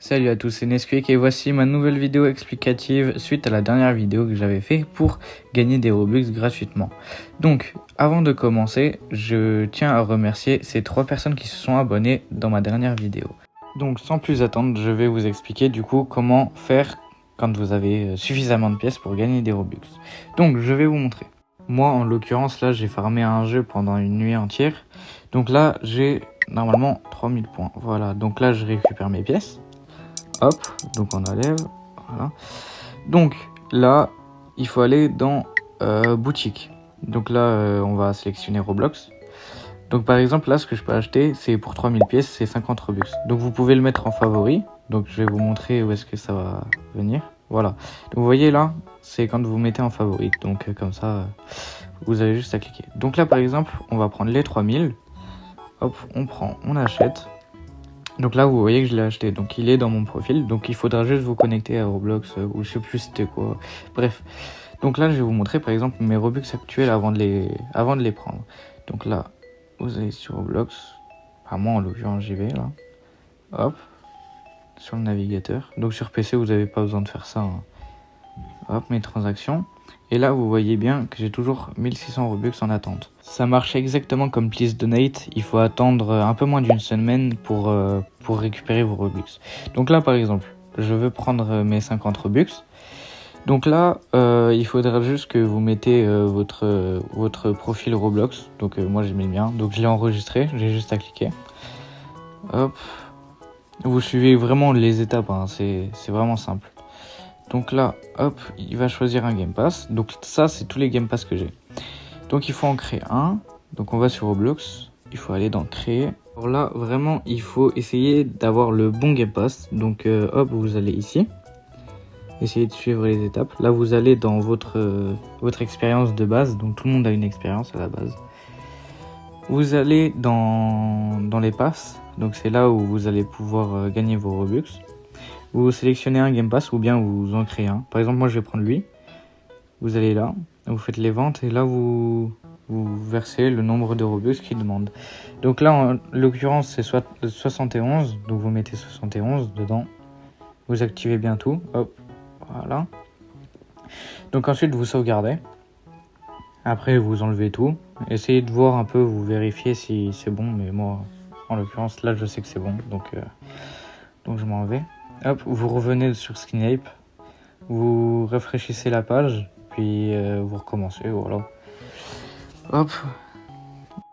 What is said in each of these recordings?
Salut à tous, c'est Nesquik et voici ma nouvelle vidéo explicative suite à la dernière vidéo que j'avais fait pour gagner des Robux gratuitement. Donc, avant de commencer, je tiens à remercier ces 3 personnes qui se sont abonnées dans ma dernière vidéo. Donc, sans plus attendre, je vais vous expliquer du coup comment faire quand vous avez suffisamment de pièces pour gagner des Robux. Donc, je vais vous montrer. Moi, en l'occurrence, là, j'ai farmé un jeu pendant une nuit entière. Donc là, j'ai normalement 3000 points. Voilà, donc là, je récupère mes pièces. Hop, donc on enlève, voilà. Donc là, il faut aller dans boutique. Donc là, on va sélectionner Roblox. Donc par exemple, là, ce que je peux acheter, c'est pour 3000 pièces, c'est 50 Robux. Donc vous pouvez le mettre en favori. Donc je vais vous montrer où est-ce que ça va venir. Voilà. Donc vous voyez là, c'est quand vous mettez en favori. Donc comme ça, vous avez juste à cliquer. Donc là, par exemple, on va prendre les 3000. Hop, on prend, on achète. Donc là, vous voyez que je l'ai acheté. Donc il est dans mon profil. Donc il faudra juste vous connecter à Roblox ou je sais plus c'était quoi. Bref. Donc là, je vais vous montrer par exemple mes Robux actuels avant de les prendre. Donc là, vous allez sur Roblox. Enfin, moi en l'occurrence, j'y vais là. Hop. Sur le navigateur. Donc sur PC, vous n'avez pas besoin de faire ça. Hein. Hop, mes transactions. Et là, vous voyez bien que j'ai toujours 1600 Robux en attente. Ça marche exactement comme Please Donate. Il faut attendre un peu moins d'une semaine pour récupérer vos Robux. Donc là, par exemple, je veux prendre mes 50 Robux. Donc là, il faudra juste que vous mettez votre profil Roblox. Donc moi, j'ai mis le mien. Donc je l'ai enregistré. J'ai juste à cliquer. Hop. Vous suivez vraiment les étapes. Hein. C'est vraiment simple. Donc là, hop, il va choisir un Game Pass. Donc ça, c'est tous les Game Pass que j'ai. Donc il faut en créer un. Donc on va sur Roblox. Il faut aller dans Créer. Alors là, vraiment, il faut essayer d'avoir le bon Game Pass. Donc hop, vous allez ici. Essayez de suivre les étapes. Là, vous allez dans votre expérience de base. Donc tout le monde a une expérience à la base. Vous allez dans les passes. Donc c'est là où vous allez pouvoir gagner vos Robux. Vous sélectionnez un Game Pass ou bien vous en créez un. Par exemple, moi je vais prendre lui. Vous allez là, vous faites les ventes et là vous versez le nombre de Robux qu'il demande. Donc là, en l'occurrence, c'est soit 71. Donc vous mettez 71 dedans. Vous activez bien tout. Hop, voilà. Donc ensuite, vous sauvegardez. Après, vous enlevez tout. Essayez de voir un peu, vous vérifiez si c'est bon. Mais moi, en l'occurrence, là, je sais que c'est bon. Donc je m'en vais. Hop, vous revenez sur Skinape, vous rafraîchissez la page, puis vous recommencez, voilà. Hop.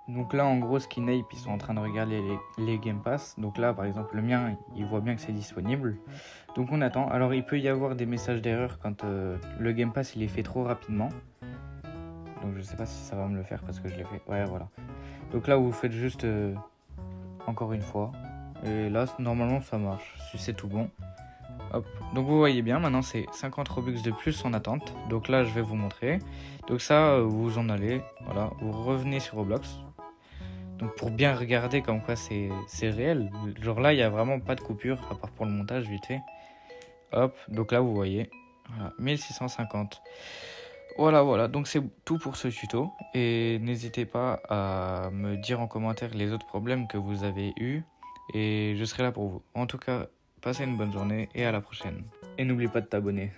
Donc là, en gros, Skinape, ils sont en train de regarder les Game Pass. Donc là, par exemple, le mien, il voit bien que c'est disponible. Donc on attend. Alors, il peut y avoir des messages d'erreur quand le Game Pass, il est fait trop rapidement. Donc je sais pas si ça va me le faire parce que je l'ai fait. Ouais, voilà. Donc là, vous faites juste encore une fois. Et là, normalement, ça marche. Si c'est tout bon. Hop. Donc vous voyez bien, maintenant c'est 50 Robux de plus en attente. Donc là, je vais vous montrer. Donc ça, vous en allez. Voilà, vous revenez sur Roblox. Donc pour bien regarder comme quoi c'est réel. Genre là, il n'y a vraiment pas de coupure, à part pour le montage vite fait. Hop, donc là, vous voyez. Voilà, 1650. Voilà, donc c'est tout pour ce tuto. Et n'hésitez pas à me dire en commentaire les autres problèmes que vous avez eus. Et je serai là pour vous. En tout cas, passez une bonne journée et à la prochaine. Et n'oublie pas de t'abonner.